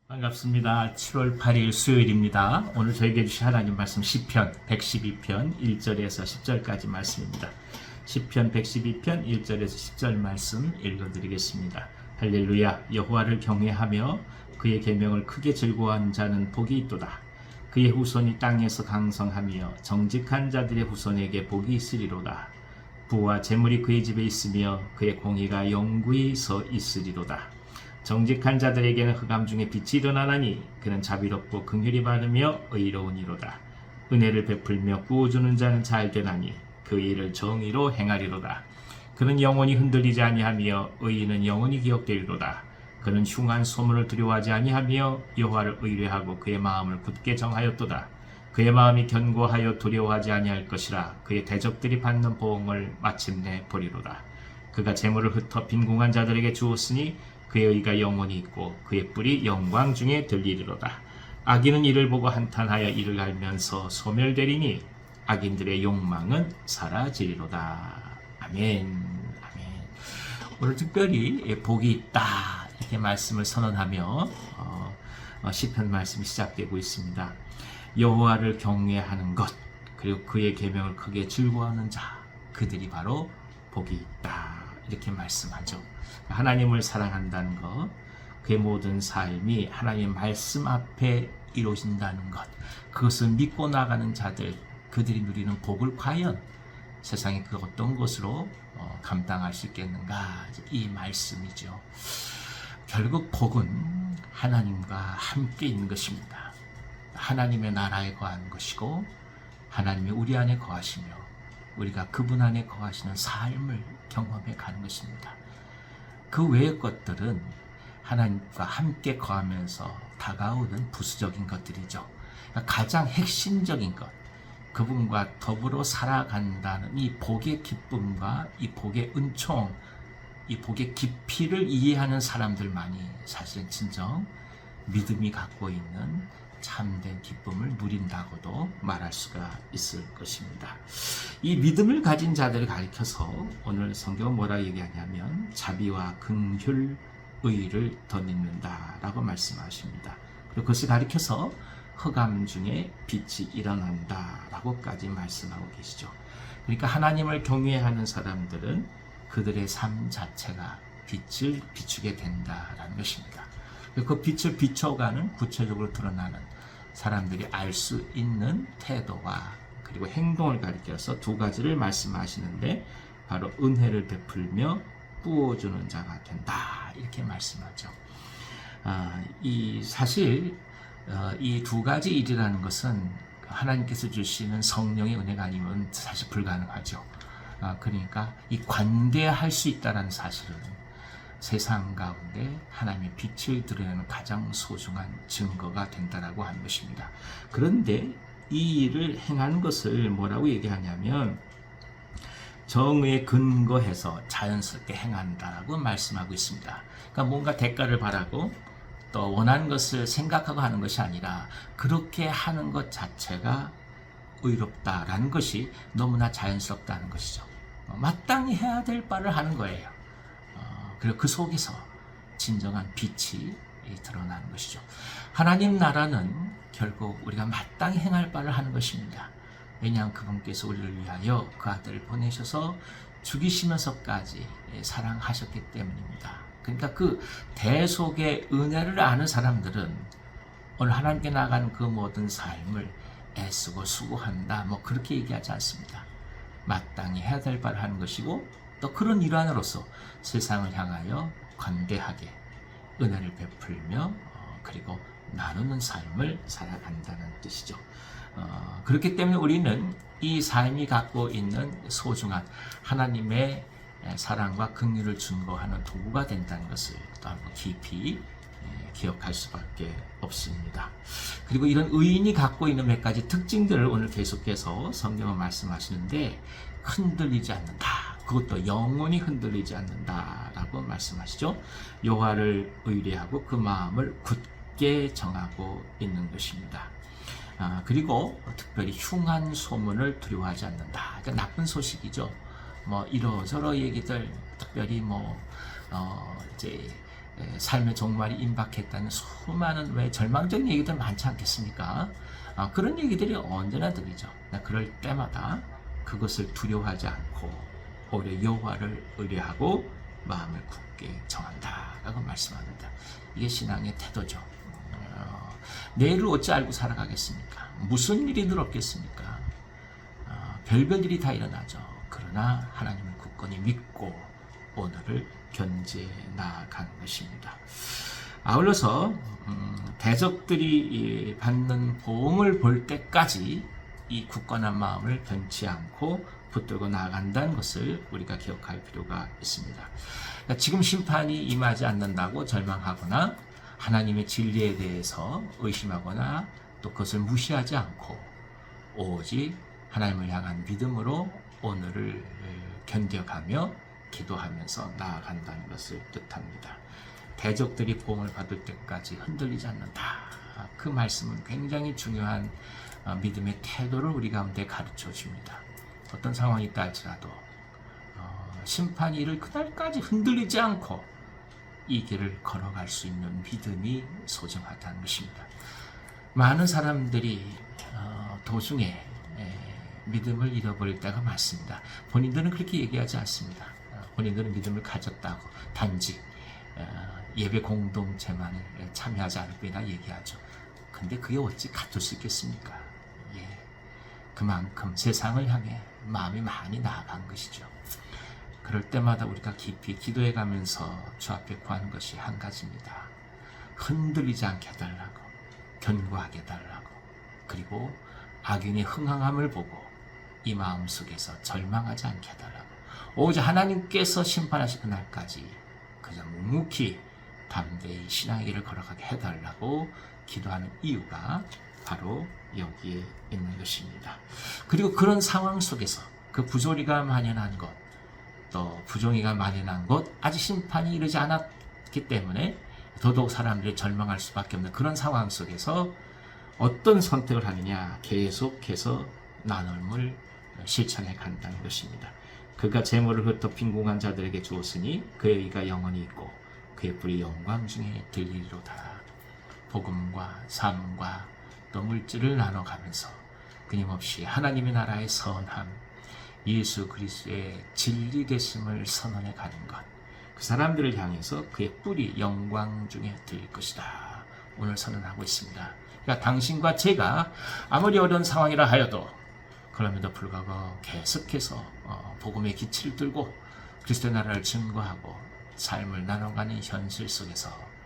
반갑습니다. 7월 8일 수요일입니다. 오늘 저에게 주신 하나님 말씀 시편 112편 1절에서 10절까지 말씀입니다. 시편 112편 1절에서 10절 말씀 읽어드리겠습니다. 할렐루야. 여호와를 경외하며 그의 계명을 크게 즐거워하는 자는 복이 있도다. 그의 후손이 땅에서 강성하며 정직한 자들의 후손에게 복이 있으리로다. 부와 재물이 그의 집에 있으며 그의 공의가 영구히 서 있으리로다. 정직한 자들에게는 흑암 중에 빛이 일어나나니 그는 자비롭고 긍휼이 많으며 의로우니로다. 은혜를 베풀며 구워주는 자는 잘 되나니 그 일을 정의로 행하리로다. 그는 영원히 흔들리지 아니하며 의인은 영원히 기억되리로다. 그는 흉한 소문을 두려워하지 아니하며 여호와를 의뢰하고 그의 마음을 굳게 정하였도다. 그의 마음이 견고하여 두려워하지 아니할 것이라. 그의 대적들이 받는 보응을 마침내 보리로다. 그가 재물을 흩어 빈궁한 자들에게 주었으니 그의 의가 영원히 있고 그의 뿔이 영광 중에 들리리로다. 악인은 이를 보고 한탄하여 이를 알면서 소멸되리니 악인들의 욕망은 사라지리로다. 아멘. 아멘. 오늘 특별히 복이 있다 이렇게 말씀을 선언하며 시편 말씀이 시작되고 있습니다. 여호와를 경외하는 것 그리고 그의 계명을 크게 즐거워하는 자 그들이 바로 복이 있다 이렇게 말씀하죠. 하나님을 사랑한다는 것, 그의 모든 삶이 하나님의 말씀 앞에 이루어진다는 것, 그것을 믿고 나가는 자들, 그들이 누리는 복을 과연 세상에 그 어떤 것으로 감당할 수 있겠는가, 이 말씀이죠. 결국 복은 하나님과 함께 있는 것입니다. 하나님의 나라에 거하는 것이고 하나님이 우리 안에 거하시며 우리가 그분 안에 거하시는 삶을 경험해 가는 것입니다. 그 외의 것들은 하나님과 함께 거하면서 다가오는 부수적인 것들이죠. 그러니까 가장 핵심적인 것, 그분과 더불어 살아간다는 이 복의 기쁨과 이 복의 은총, 이 복의 깊이를 이해하는 사람들만이 사실은 진정 믿음이 갖고 있는 참된 기쁨을 누린다고도 말할 수가 있을 것입니다. 이 믿음을 가진 자들을 가리켜서 오늘 성경은 뭐라 얘기하냐면 자비와 긍휼, 의를 덧입는다라고 말씀하십니다. 그리고 그것을 가리켜서 흑암 중에 빛이 일어난다라고까지 말씀하고 계시죠. 그러니까 하나님을 경외하는 사람들은 그들의 삶 자체가 빛을 비추게 된다라는 것입니다. 그 빛을 비춰가는 구체적으로 드러나는 사람들이 알 수 있는 태도와 그리고 행동을 가리켜서 두 가지를 말씀하시는데 바로 은혜를 베풀며 부어주는 자가 된다 이렇게 말씀하죠. 사실 이 두 가지 일이라는 것은 하나님께서 주시는 성령의 은혜가 아니면 사실 불가능하죠. 그러니까 이 관대할 수 있다는 사실은 세상 가운데 하나님의 빛을 드러내는 가장 소중한 증거가 된다라고 하는 것입니다. 그런데 이 일을 행하는 것을 뭐라고 얘기하냐면 정의에 근거해서 자연스럽게 행한다라고 말씀하고 있습니다. 그러니까 뭔가 대가를 바라고 또 원하는 것을 생각하고 하는 것이 아니라 그렇게 하는 것 자체가 의롭다라는 것이 너무나 자연스럽다는 것이죠. 마땅히 해야 될 바를 하는 거예요. 그리고 그 속에서 진정한 빛이 드러나는 것이죠. 하나님 나라는 결국 우리가 마땅히 행할 바를 하는 것입니다. 왜냐하면 그분께서 우리를 위하여 그 아들을 보내셔서 죽이시면서까지 사랑하셨기 때문입니다. 그러니까 그 대속의 은혜를 아는 사람들은 오늘 하나님께 나가는 그 모든 삶을 애쓰고 수고한다 뭐 그렇게 얘기하지 않습니다. 마땅히 해야 될 바를 하는 것이고 또 그런 일환으로서 세상을 향하여 관대하게 은혜를 베풀며 그리고 나누는 삶을 살아간다는 뜻이죠. 그렇기 때문에 우리는 이 삶이 갖고 있는 소중한 하나님의 사랑과 긍휼을 증거하는 도구가 된다는 것을 또 한번 깊이 기억할 수밖에 없습니다. 그리고 이런 의인이 갖고 있는 몇 가지 특징들을 오늘 계속해서 성경은 말씀하시는데 흔들리지 않는다. 그것도 영원히 흔들리지 않는다라고 말씀하시죠. 여호와를 의뢰하고 그 마음을 굳게 정하고 있는 것입니다. 그리고 특별히 흉한 소문을 두려워하지 않는다. 그러니까 나쁜 소식이죠. 뭐 이러저러 얘기들, 특별히 이제 삶의 종말이 임박했다는 수많은 왜 절망적인 얘기들 많지 않겠습니까? 그런 얘기들이 언제나 들리죠. 그럴 때마다 그것을 두려워하지 않고 오히려 여호와를 의뢰하고 마음을 굳게 정한다라고 말씀합니다. 이게 신앙의 태도죠. 내일을 어찌 알고 살아가겠습니까? 무슨 일이 늘 없겠습니까? 별별 일이 다 일어나죠. 그러나 하나님을 굳건히 믿고 오늘을 견지해 나아간 것입니다. 아울러서 대적들이 받는 보응을 볼 때까지 이 굳건한 마음을 변치 않고 붙들고 나아간다는 것을 우리가 기억할 필요가 있습니다. 그러니까 지금 심판이 임하지 않는다고 절망하거나 하나님의 진리에 대해서 의심하거나 또 그것을 무시하지 않고 오직 하나님을 향한 믿음으로 오늘을 견뎌가며 기도하면서 나아간다는 것을 뜻합니다. 대적들이 보응을 받을 때까지 흔들리지 않는다. 그 말씀은 굉장히 중요한 믿음의 태도를 우리 가운데 가르쳐 줍니다. 어떤 상황이 있다 할지라도 심판이 이를 그날까지 흔들리지 않고 이 길을 걸어갈 수 있는 믿음이 소중하다는 것입니다. 많은 사람들이 도중에 믿음을 잃어버릴 때가 많습니다. 본인들은 그렇게 얘기하지 않습니다. 본인들은 믿음을 가졌다고 단지 예배 공동체만을 참여하지 않을 뿐이라 얘기하죠. 근데 그게 어찌 같을 수 있겠습니까? 그만큼 세상을 향해 마음이 많이 나아간 것이죠. 그럴 때마다 우리가 깊이 기도해 가면서 주 앞에 구하는 것이 한 가지입니다. 흔들리지 않게 해달라고, 견고하게 해달라고, 그리고 악인의 흥황함을 보고 이 마음 속에서 절망하지 않게 해달라고, 오직 하나님께서 심판하실 그날까지 그저 묵묵히 담대히 신앙의 길을 걸어가게 해달라고 기도하는 이유가 바로 여기에 있는 것입니다. 그리고 그런 상황 속에서 그 부조리가 만연한 것, 또 부정의가 만연한 것, 아직 심판이 이르지 않았기 때문에 더더욱 사람들이 절망할 수밖에 없는 그런 상황 속에서 어떤 선택을 하느냐, 계속해서 나눔을 실천해 간다는 것입니다. 그가 재물을 흩어 빈궁한 자들에게 주었으니 그의 의가 영원히 있고 그의 뿔이 영광 중에 들리리로다. 복음과 삶과 또 물질을 나눠가면서 끊임없이 하나님의 나라의 선함, 예수 그리스도의 진리 되심을 선언해 가는 것, 그 사람들을 향해서 그의 뿔이 영광 중에 들릴 것이다. 오늘 선언하고 있습니다. 그러니까 당신과 제가 아무리 어려운 상황이라 하여도 그럼에도 불구하고 계속해서 복음의 기치를 들고 그리스도의 나라를 증거하고 삶을 나눠가는 현실 속에서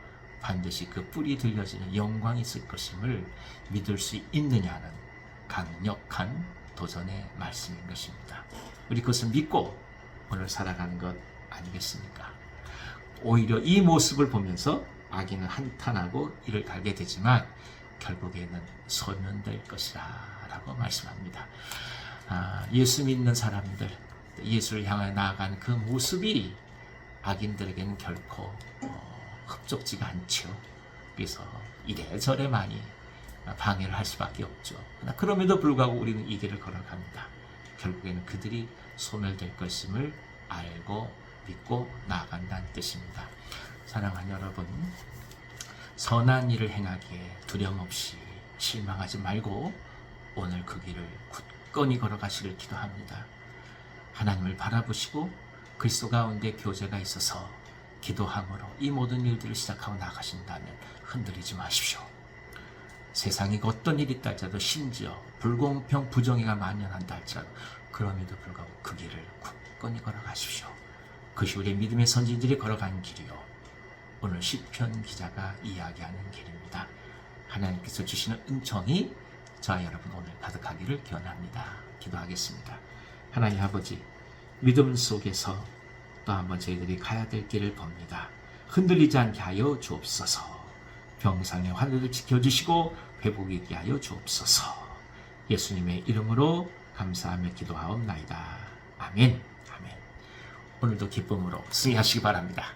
반드시 그 뿔이 들려지는 영광이 있을 것임을 믿을 수 있느냐는 강력한 도전의 말씀인 것입니다. 우리 그것을 믿고 오늘 살아가는 것 아니겠습니까? 오히려 이 모습을 보면서 악인은 한탄하고 이를 갈게 되지만 결국에는 소멸될 것이라 라고 말씀합니다. 예수 믿는 사람들, 예수를 향해 나아가는 그 모습이 악인들에게는 결코 흡족지가 않죠. 그래서 이래저래 많이 방해를 할 수밖에 없죠. 그럼에도 불구하고 우리는 이 길을 걸어갑니다. 결국에는 그들이 소멸될 것임을 알고 믿고 나아간다는 뜻입니다. 사랑하는 여러분, 선한 일을 행하기에 두려움 없이 실망하지 말고 오늘 그 길을 굳건히 걸어가시길 기도합니다. 하나님을 바라보시고 그리스도 가운데 교제가 있어서 기도함으로 이 모든 일들을 시작하고 나가신다면 흔들리지 마십시오. 세상에 어떤 일이 있다 할지라도, 심지어 불공평 부정의가 만연한다 할지라도 그럼에도 불구하고 그 길을 굳건히 걸어가십시오. 그것이 우리의 믿음의 선진들이 걸어간 길이요, 오늘 시편 기자가 이야기하는 길입니다. 하나님께서 주시는 은총이 저와 여러분 오늘 가득하기를 기원합니다. 기도하겠습니다. 하나님 아버지, 믿음 속에서 또 한번 저희들이 가야 될 길을 봅니다. 흔들리지 않게 하여 주옵소서. 병상의 환우를 지켜주시고 회복이 있게 하여 주옵소서. 예수님의 이름으로 감사하며 기도하옵나이다. 아멘. 아멘. 오늘도 기쁨으로 승리하시기 바랍니다.